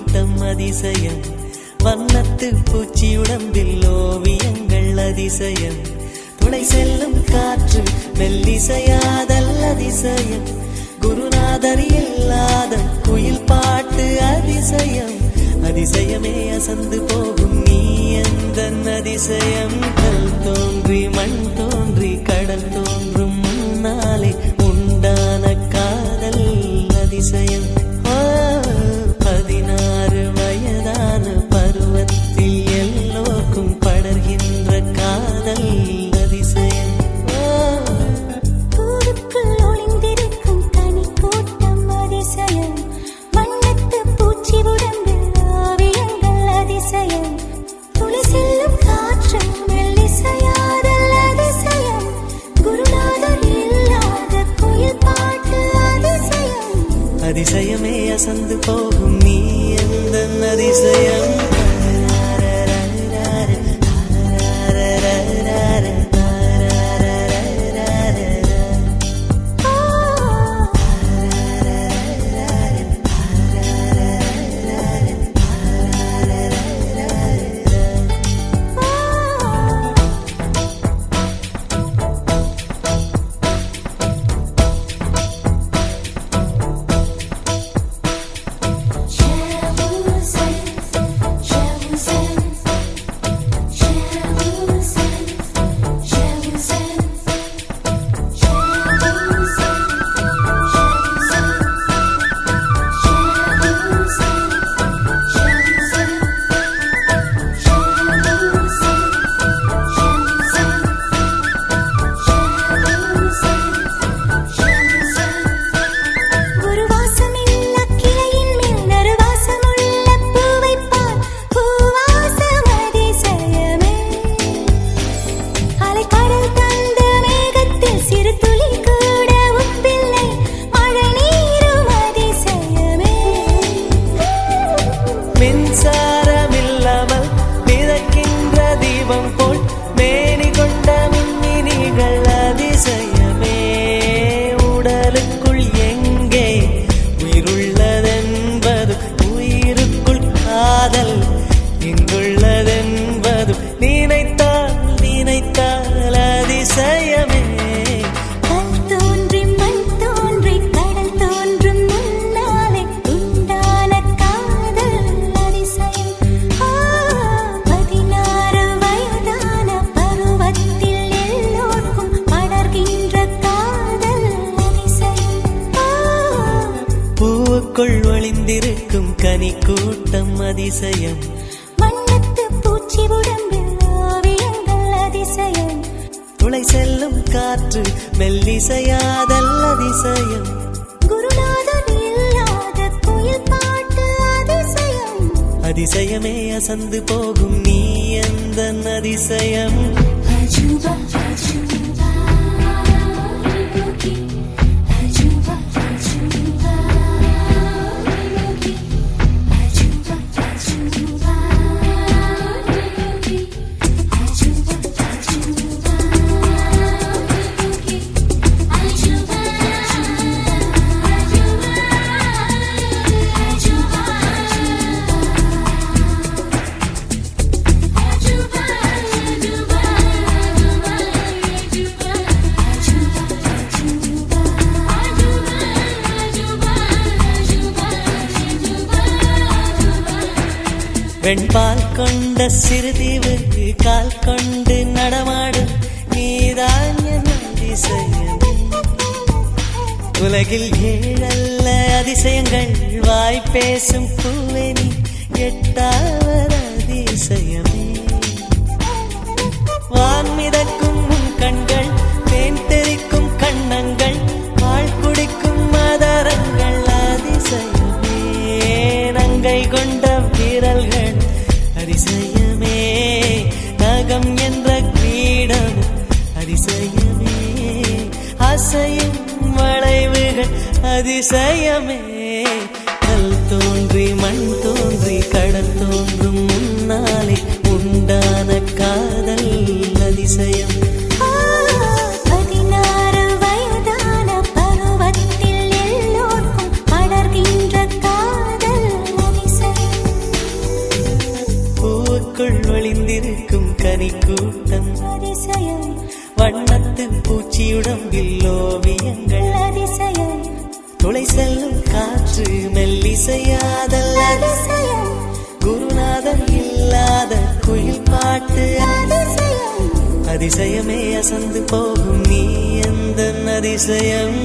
கூட்டம் அதிசயம், வண்ணத்து பூச்சி உடம்பில் ஓவியங்கள் அதிசயம், துணை செல்லும் காற்று மெல்லிசையாதல் அதிசயம், குருநாதர் இல்லாத குயில் பாட்டு அதிசயம், அதிசயமே அசந்து போகும் நீ எந்தன் அதிசயம். கல் தோன்றி மண் தோன்றி கடல் தோன்றும் முன்னாலே உண்டான காதல் அதிசயம். 16 வயதான பருவத்தில் எல்லோருக்கும் படர்கின்ற காதல் அதிசயம். பூவுக்குள் ஒளிந்திருக்கும் தனி கூட்டம் அதிசயம், வண்ணத்து பூச்சி உடம்பில் ஓவியங்கள் அதிசயம், துளி செல்லும் காற்று மெல்லிசையாதல் அதிசயம், குருநாதர் இல்லாத குயில் பாட்டு அதிசயம், அதிசயமே அசந்து போகும் நீ எந்தன் அதிசயம். பூவுக்குள் ஒளிந்திருக்கும் கனி கூட்டம் அதிசயம், வண்ணத்து பூச்சி உடம்பில் ஓவியங்கள் அதிசயம், துளை செல்லும் காற்று மெல்லிசையாதல் அதிசயம், குருநாதர் இல்லாத குயில் பாட்டு அதிசயம், அதிசயமே அசந்து போகும் நீ எந்தன் அதிசயம். அஜூபா அஜூபா யோகி, அஜூபா அஜூபா யோகி, அஜூபா அஜூபா யோகி, அஜூபா அஜூபா யோகி, அஜூபா வெண்பால் கொண்ட சிறுதீவுக்கு கால் கொண்டு நடமாடும் நீதான் என் அதிசயம். உலகில் 7 அதிசயங்கள் வாய் பேசும் பூவே நீ 8வது அதிசயமே. வான் மிதக்கும் உன் கண்கள், தேன் தெறிக்கும் கண்ணங்கள், பால் குடிக்கும் மதரங்கள் அதிசயமே. நங்கை கொண்ட விரல்கள் அதிசயமே, நகம் என்ற கிரீடம் அதிசயமே, அசையும் வளைவுகள் அதிசயமே. கல் தோன்றி மண் தோன்றி கடல் தோன்றும் முன்னாலே உண்டான காதல் அதிசயம். 16 வயதான பருவத்தில் எல்லோருக்கும் படர்கின்ற காதல் அதிசயம். பூவுக்குள் ஒளிந்திருக்கும் கனிக்கூட்டம் அதிசயம் வண்ணத்து பூச்சியுடம்பில் ஓவியங்கள் அதிசயம் துளை செல்லும் காற்று மெல்லிசையாதல் அதிசயம் குருநாதன் இல்லாத குயில் பாட்டு அதிசயம் அதிசயமே அசந்து போகும் நீ எந்த அதிசயம்